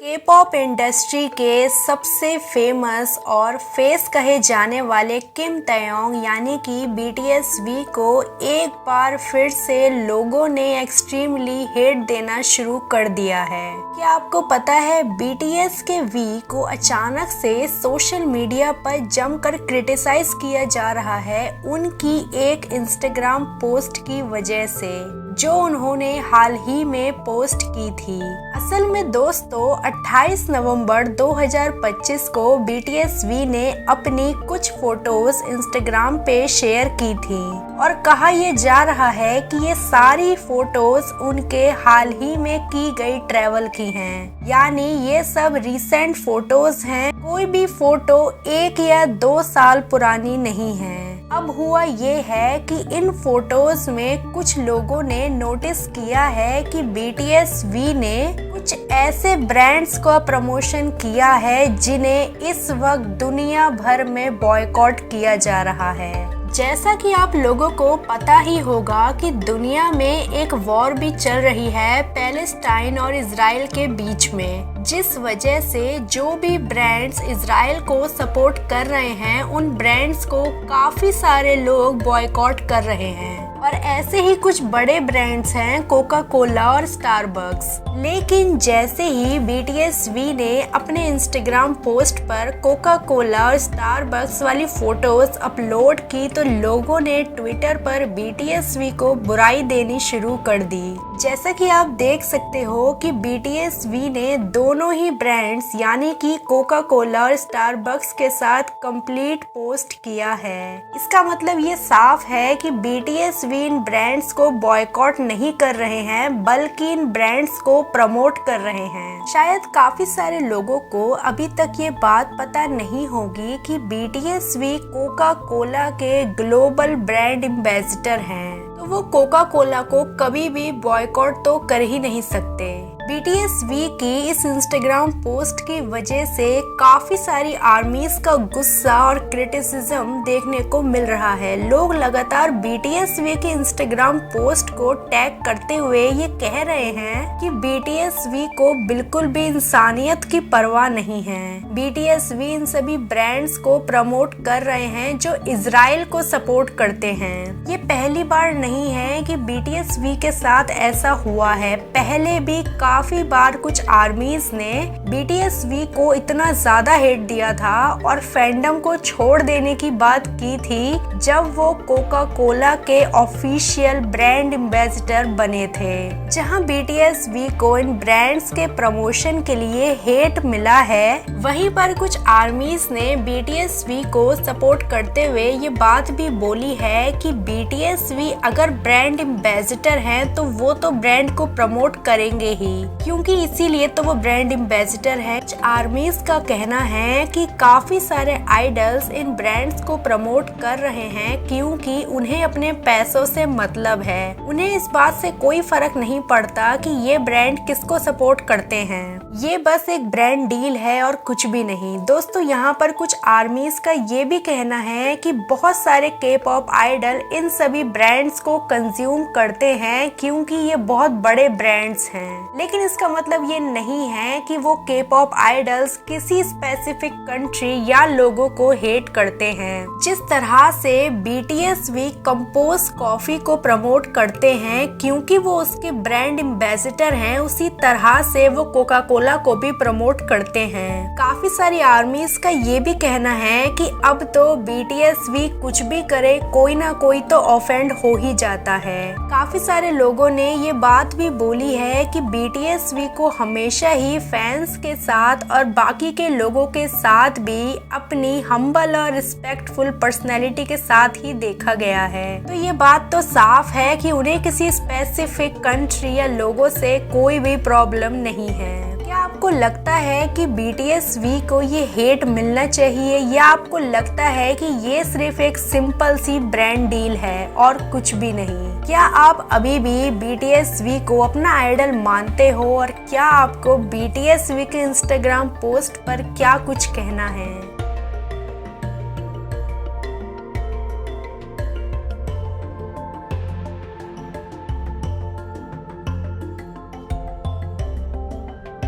के pop industry के सबसे फेमस और फेस कहे जाने वाले किम तयोंग यानी कि बीटीएस वी को एक बार फिर से लोगों ने एक्सट्रीमली हेट देना शुरू कर दिया है। क्या आपको पता है बीटीएस के वी को अचानक से सोशल मीडिया पर जमकर क्रिटिसाइज किया जा रहा है उनकी एक इंस्टाग्राम पोस्ट की वजह से, जो उन्होंने हाल ही में पोस्ट की थी। असल में दोस्तों 28 नवंबर 2025 को बीटीएस वी ने अपनी कुछ फोटोज इंस्टाग्राम पे शेयर की थी और कहा यह जा रहा है कि ये सारी फोटोज उनके हाल ही में की गई ट्रैवल की हैं, यानी ये सब रिसेंट फोटोज हैं, कोई भी फोटो 1 या 2 साल पुरानी नहीं है। अब हुआ ये है कि इन फोटोज में कुछ लोगों ने नोटिस किया है कि बीटीएस वी ने कुछ ऐसे ब्रांड्स का प्रमोशन किया है जिन्हें इस वक्त दुनिया भर में बॉयकॉट किया जा रहा है। जैसा कि आप लोगों को पता ही होगा कि दुनिया में एक वॉर भी चल रही है पैलेस्टाइन और इजराइल के बीच में, जिस वजह से जो भी ब्रांड्स इजराइल को सपोर्ट कर रहे हैं उन ब्रांड्स को काफी सारे लोग बॉयकॉट कर रहे हैं। और ऐसे ही कुछ बड़े ब्रांड्स हैं कोका कोला और स्टारबक्स। लेकिन जैसे ही बीटीएस वी ने अपने इंस्टाग्राम पोस्ट पर कोका कोला और स्टारबक्स वाली फोटोज अपलोड की तो लोगों ने ट्विटर पर बीटीएस वी को बुराई देनी शुरू कर दी। जैसा कि आप देख सकते हो कि बीटीएस वी ने दोनों ही ब्रांड्स यानी कि कोका कोला और स्टारबक्स के साथ कंप्लीट पोस्ट किया है। इसका मतलब ये साफ है कि बीटीएस वी इन ब्रांड्स को बॉयकॉट नहीं कर रहे हैं बल्कि इन ब्रांड्स को प्रमोट कर रहे हैं। शायद काफी सारे लोगों को अभी तक ये बात पता नहीं होगी कि बीटीएस वी कोका कोला के ग्लोबल ब्रांड एम्बेसडर हैं, तो वो कोका कोला को कभी भी बॉयकॉट तो कर ही नहीं सकते। बीटीएस वी की इस इंस्टाग्राम पोस्ट की वजह से काफी सारी आर्मीज का गुस्सा और क्रिटिसिज्म देखने को मिल रहा है। लोग लगातार बीटीएस वी के इंस्टाग्राम पोस्ट को टैग करते हुए ये कह रहे हैं कि बीटीएस वी को बिल्कुल भी इंसानियत की परवाह नहीं है। बीटीएस वी इन सभी ब्रांड्स को प्रमोट कर रहे हैं जो इजराइल को सपोर्ट करते हैं। ये पहली बार नहीं है कि बीटीएस वी के साथ ऐसा हुआ है, पहले भी काफी बार कुछ आर्मीज ने बीटीएस वी को इतना ज्यादा हेट दिया था और फैंडम को छोड़ देने की बात की थी जब वो कोका कोला के ऑफिशियल ब्रांड एम्बेसडर बने थे। जहां बीटीएस वी को इन ब्रांड्स के प्रमोशन के लिए हेट मिला है, वहीं पर कुछ आर्मीज ने बीटीएस वी को सपोर्ट करते हुए ये बात भी बोली है कि बीटीएस वी अगर ब्रांड एम्बेसडर हैं तो वो तो ब्रांड को प्रमोट करेंगे ही, क्योंकि इसीलिए तो वो ब्रांड एम्बेसडर है। आर्मीज का कहना है कि काफी सारे आइडल्स इन ब्रांड्स को प्रमोट कर रहे हैं क्योंकि उन्हें अपने पैसों से मतलब है। उन्हें इस बात से कोई फर्क नहीं पड़ता कि ये ब्रांड किसको सपोर्ट करते हैं, ये बस एक ब्रांड डील है और कुछ भी नहीं। दोस्तों यहाँ पर कुछ आर्मीज का ये भी कहना है कि बहुत सारे के पॉप आइडल इन सभी ब्रांड्स को कंज्यूम करते हैं क्योंकि ये बहुत बड़े ब्रांड्स हैं। लेकिन इसका मतलब ये नहीं है कि वो के पॉप आइडल्स किसी स्पेसिफिक कंट्री या लोगों को हेट करते हैं। जिस तरह से बीटीएस वी कंपोज कॉफी को प्रमोट करते हैं क्योंकि वो उसके ब्रांड एम्बेसडर हैं, उसी तरह से वो कोका कोला को भी प्रमोट करते हैं। काफी सारी आर्मीज का ये भी कहना है कि अब तो बीटीएस वी कुछ भी करे कोई ना कोई तो ऑफेंड हो ही जाता है। काफी सारे लोगों ने ये बात भी बोली है कि बीटीएस वी को हमेशा ही फैंस के साथ और बाकी के लोगों के साथ भी अपनी हम्बल और रिस्पेक्टफुल पर्सनैलिटी के साथ ही देखा गया है। तो ये बात तो साफ है कि उन्हें किसी स्पेसिफिक कंट्री या लोगों से कोई भी प्रॉब्लम नहीं है। क्या आपको लगता है कि बीटीएस वी को ये हेट मिलना चाहिए या आपको लगता है कि ये सिर्फ एक सिंपल सी ब्रांड डील है और कुछ भी नहीं? क्या आप अभी भी बीटीएस वी को अपना आइडल मानते हो और क्या आपको बीटीएस वी के इंस्टाग्राम पोस्ट पर क्या कुछ कहना है?